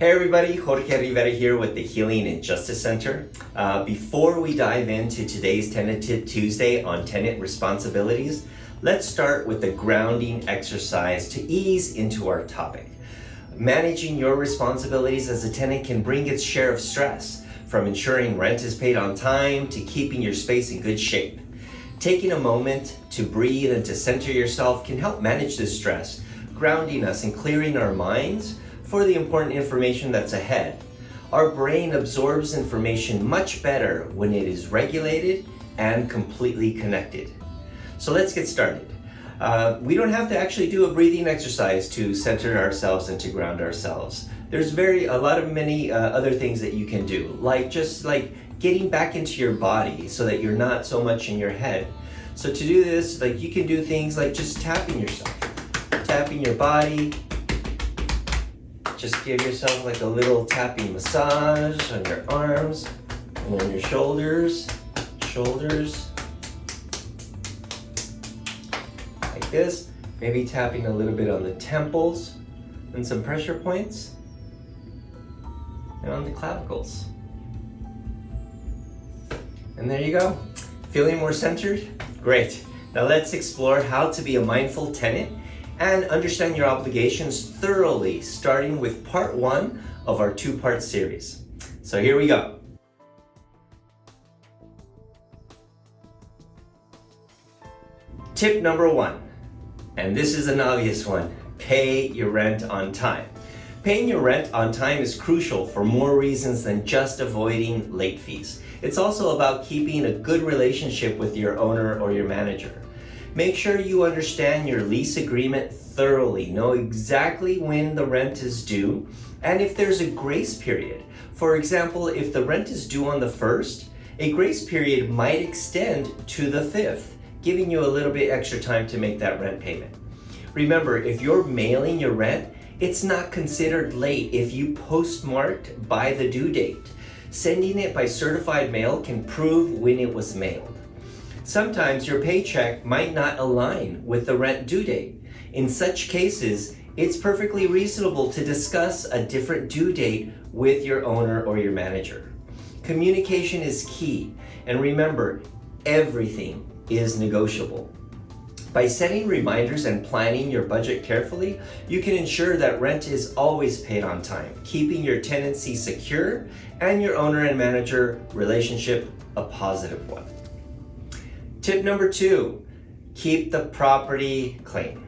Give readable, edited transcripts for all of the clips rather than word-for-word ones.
Hey everybody, Jorge Rivera here with the Healing and Justice Center. Before we dive into today's Tenant Tip Tuesday on tenant responsibilities, let's start with the grounding exercise to ease into our topic. Managing your responsibilities as a tenant can bring its share of stress, from ensuring rent is paid on time to keeping your space in good shape. Taking a moment to breathe and to center yourself can help manage this stress, grounding us and clearing our minds for the important information that's ahead. Our brain absorbs information much better when it is regulated and completely connected. So let's get started. We don't have to actually do a breathing exercise to center ourselves and to ground ourselves. There's many other things that you can do, like getting back into your body so that you're not so much in your head. So to do this, you can do things like just tapping yourself, tapping your body. Just give yourself a little tapping massage on your arms and on your shoulders, like this. Maybe tapping a little bit on the temples and some pressure points, and on the clavicles. And there you go. Feeling more centered? Great. Now let's explore how to be a mindful tenant and understand your obligations thoroughly, starting with part 1 of our 2-part series. So here we go. Tip number 1, and this is an obvious one: pay your rent on time. Paying your rent on time is crucial for more reasons than just avoiding late fees. It's also about keeping a good relationship with your owner or your manager. Make sure you understand your lease agreement thoroughly, know exactly when the rent is due, and if there's a grace period. For example, if the rent is due on the 1st, a grace period might extend to the 5th, giving you a little bit extra time to make that rent payment. Remember, if you're mailing your rent, it's not considered late if you postmarked by the due date. Sending it by certified mail can prove when it was mailed. Sometimes your paycheck might not align with the rent due date. In such cases, it's perfectly reasonable to discuss a different due date with your owner or your manager. Communication is key, and remember, everything is negotiable. By setting reminders and planning your budget carefully, you can ensure that rent is always paid on time, keeping your tenancy secure and your owner and manager relationship a positive one. Tip number 2, keep the property clean.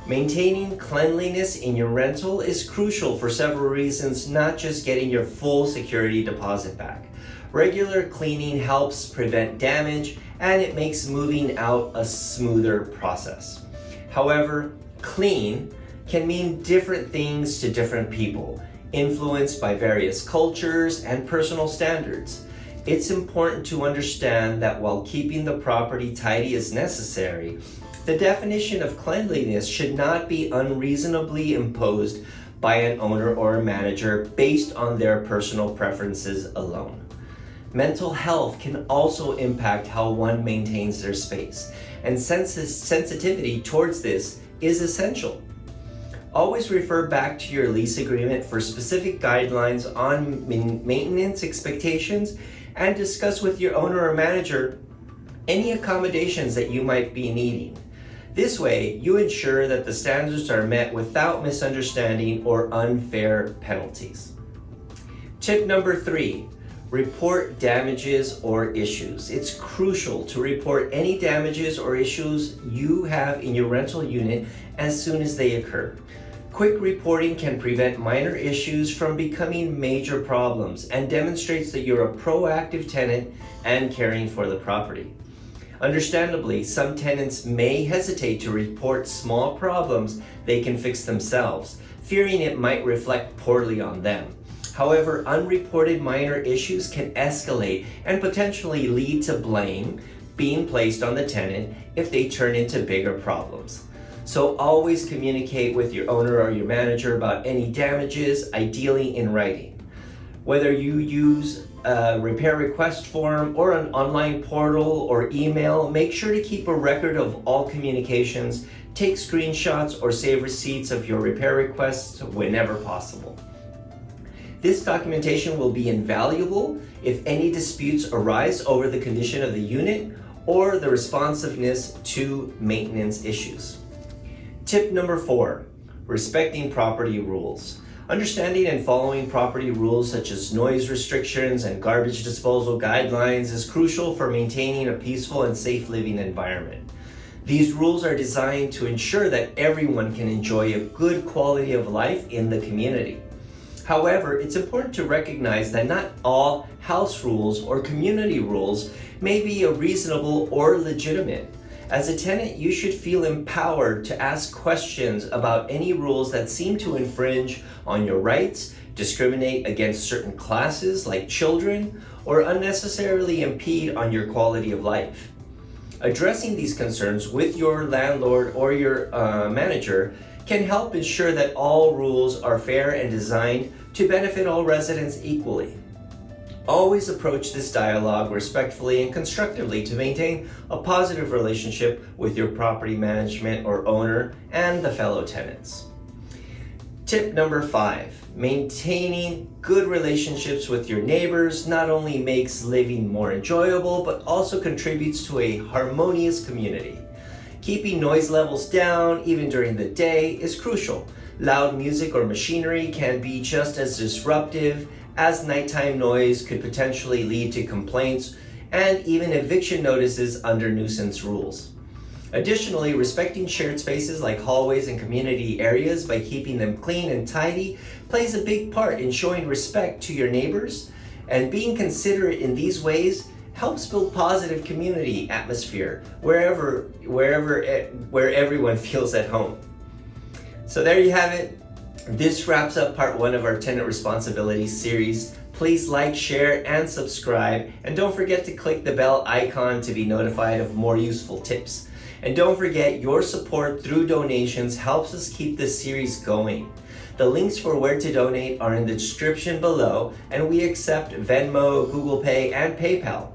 Maintaining cleanliness in your rental is crucial for several reasons, not just getting your full security deposit back. Regular cleaning helps prevent damage, and it makes moving out a smoother process. However, clean can mean different things to different people, influenced by various cultures and personal standards. It's important to understand that while keeping the property tidy is necessary, the definition of cleanliness should not be unreasonably imposed by an owner or a manager based on their personal preferences alone. Mental health can also impact how one maintains their space, and sensitivity towards this is essential. Always refer back to your lease agreement for specific guidelines on maintenance expectations, and discuss with your owner or manager any accommodations that you might be needing. This way, you ensure that the standards are met without misunderstanding or unfair penalties. Tip number 3, report damages or issues. It's crucial to report any damages or issues you have in your rental unit as soon as they occur. Quick reporting can prevent minor issues from becoming major problems and demonstrates that you're a proactive tenant and caring for the property. Understandably, some tenants may hesitate to report small problems they can fix themselves, fearing it might reflect poorly on them. However, unreported minor issues can escalate and potentially lead to blame being placed on the tenant if they turn into bigger problems. So always communicate with your owner or your manager about any damages, ideally in writing. Whether you use a repair request form or an online portal or email, make sure to keep a record of all communications, take screenshots or save receipts of your repair requests whenever possible. This documentation will be invaluable if any disputes arise over the condition of the unit or the responsiveness to maintenance issues. Tip number 4, respecting property rules. Understanding and following property rules such as noise restrictions and garbage disposal guidelines is crucial for maintaining a peaceful and safe living environment. These rules are designed to ensure that everyone can enjoy a good quality of life in the community. However, it's important to recognize that not all house rules or community rules may be reasonable or legitimate. As a tenant, you should feel empowered to ask questions about any rules that seem to infringe on your rights, discriminate against certain classes like children, or unnecessarily impede on your quality of life. Addressing these concerns with your landlord or your manager can help ensure that all rules are fair and designed to benefit all residents equally. Always approach this dialogue respectfully and constructively to maintain a positive relationship with your property management or owner and the fellow tenants. Tip number 5, maintaining good relationships with your neighbors not only makes living more enjoyable, but also contributes to a harmonious community. Keeping noise levels down, even during the day, is crucial. Loud music or machinery can be just as disruptive, as nighttime noise could potentially lead to complaints and even eviction notices under nuisance rules. Additionally, respecting shared spaces like hallways and community areas by keeping them clean and tidy plays a big part in showing respect to your neighbors, and being considerate in these ways helps build positive community atmosphere where everyone feels at home. So there you have it. This wraps up part 1 of our tenant responsibilities series. Please like, share, and subscribe. And don't forget to click the bell icon to be notified of more useful tips. And don't forget, your support through donations helps us keep this series going. The links for where to donate are in the description below, and we accept Venmo, Google Pay, and PayPal.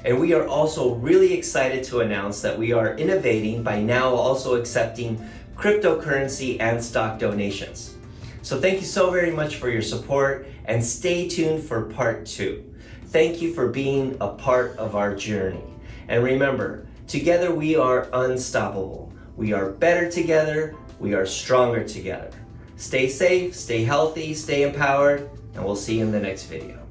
And we are also really excited to announce that we are innovating by now also accepting cryptocurrency and stock donations. So thank you so very much for your support, and stay tuned for part 2. Thank you for being a part of our journey. And remember, together we are unstoppable. We are better together. We are stronger together. Stay safe, stay healthy, stay empowered, and we'll see you in the next video.